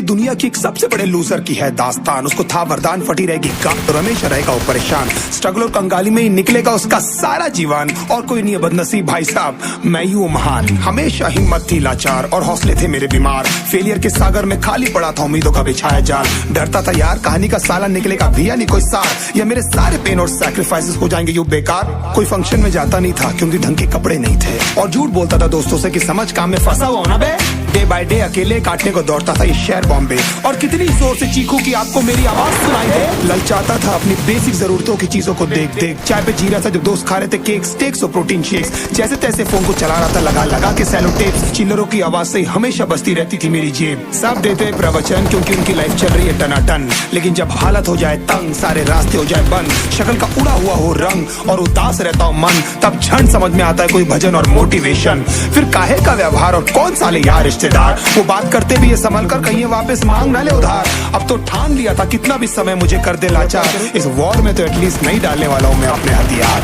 कि दुनिया की एक सबसे बड़े लूजर की है दास्तान। उसको था वरदान, फटी रहेगी गांठ तो हमेशा रहेगा वो परेशान। स्ट्रगल और कंगाली में ही निकलेगा उसका सारा जीवन। और कोई नहीं है बदनसीब भाई साहब, मैं ही हूँ महान। हमेशा हिम्मत थी लाचार और हौसले थे मेरे बीमार। फेलियर के सागर में खाली पड़ा था उम्मीदों का बिछाया जाल। डरता था यार कहानी का साला निकलेगा भी या नहीं कोई सार, या मेरे सारे पेन और सैक्रिफाइसेस हो जाएंगे यूं बेकार। कोई फंक्शन में जाता नहीं था क्योंकि ढंग के कपड़े नहीं थे, और झूठ बोलता था दोस्तों से कि समझ काम में फंसा हुआ ना बे। डे बाय डे अकेले काटने को दौड़ता था ये शहर बॉम्बे, और कितनी जोर से चीखूं कि आपको मेरी आवाज सुनाई दे। ललचाता था अपनी बेसिक जरूरतों की चीजों को देख देख। चाय पे जी रहा था जब दोस्त खा रहे थे केक, स्टेक्स और प्रोटीन शेक्स। जैसे तैसे फोन को चला रहा था लगा लगा के सैलो टेप्स। चिल्लरों की आवाज से हमेशा बजती रहती थी मेरी जेब। सब देते प्रवचन क्योंकि उनकी लाइफ चल रही है टनाटन, लेकिन जब हालत हो जाए तंग, सारे रास्ते हो जाए बंद, शक्ल का उड़ा हुआ हो रंग और उदास रहता हो मन, तब क्षण समझ में आता है कोई भजन और मोटिवेशन। फिर काहे का व्यवहार और कौन साले यार रिश्तेदार, वो बात करते भी ये संभल कर कहीं वापस मांग ना ले उधार। अब तो ठान लिया था कितना भी समय मुझे कर दे लाचार, इस वॉर में तो एटलीस्ट नहीं डालने वाला हूँ मैं अपने हथियार।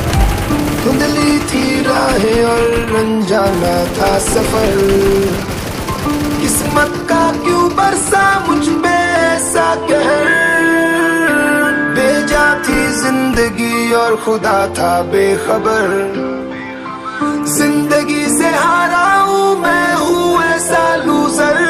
धुंधली थी राहें और अनजाना था सफर, किस्मत का क्यों बरसा मुझ पे ऐसा कहर। बेजा थी जिंदगी और खुदा था बेखबर, जिंदगी से हारा हूँ मैं हूँ ऐसा लूजर।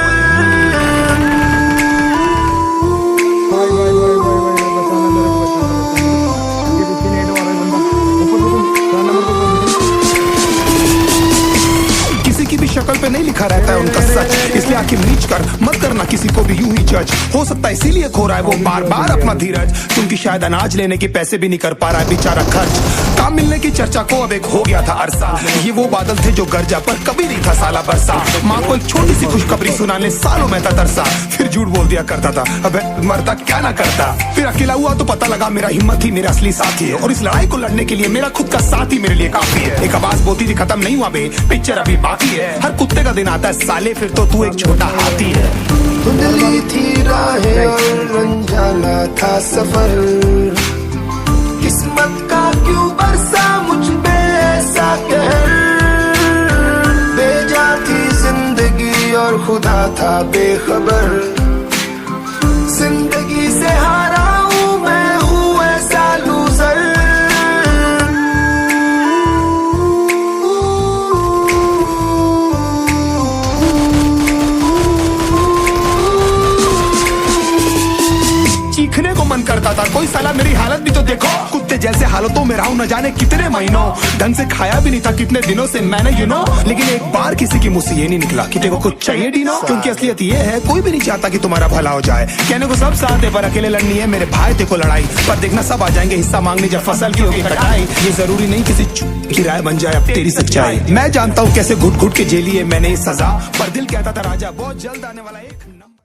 किसी की भी शक्ल पे नहीं लिखा रहता है उनका सच, इसलिए आंखें नीच कर मत करना किसी को भी यूं ही जज। हो सकता है इसीलिए खो रहा है वो बार बार अपना धीरज, क्योंकि शायद अनाज लेने के पैसे भी नहीं कर पा रहा है बेचारा खर्च। काम मिलने की चर्चा को अब एक हो गया था अरसा, ये वो बादल थे जो गरजा पर कभी नहीं था साला बरसा। माँ को एक छोटी सी खुशखबरी सुनाने सालों में था तरसा, फिर झूठ बोल दिया करता था अबे मरता क्या ना करता। फिर अकेला हुआ तो पता लगा मेरा हिम्मत ही मेरा असली साथी है, और इस लड़ाई को लड़ने के लिए मेरा खुद का साथ ही मेरे लिए काफी है। एक आवाज बोलती थी खत्म नहीं हुआ बे, पिक्चर अभी बाकी है। हर कुत्ते का दिन आता है साले, फिर तो तू एक छोटा हाथी है। धुंधली थी राहें और अनजाना था सफर, किस्मत का क्यों बरसा मुझ पे ऐसा कहर। बेजा थी जिंदगी और खुदा था बेखबर, जिंदगी से हारा हूँ मैं हूँ ऐसा लूजर। चीखने को मन करता था, कोई साला मेरी हालत भी तो देखो। कुत्ते जैसे हालतों में रहा हूं न जाने कितने महीनों, ढंग से खाया भी नहीं था कितने दिनों से मैंने लेकिन एक बार किसी की मुंह से ये नहीं निकला कि तेरे को कुछ चाहिए डीनो। क्योंकि असलियत ये है कोई भी नहीं चाहता कि तुम्हारा भला हो जाए। कहने को सब साथ है पर अकेले लड़नी है मेरे भाई देखो लड़ाई, पर देखना सब आ जाएंगे हिस्सा मांगने जब फसल की होगी कटाई। ये जरूरी नहीं किसी की राय बन जाए अब तेरी सच्चाई। मैं जानता हूँ कैसे घुट घुट के झेली है मैंने ये सजा, पर दिल कहता था राजा बहुत जल्द आने वाला है।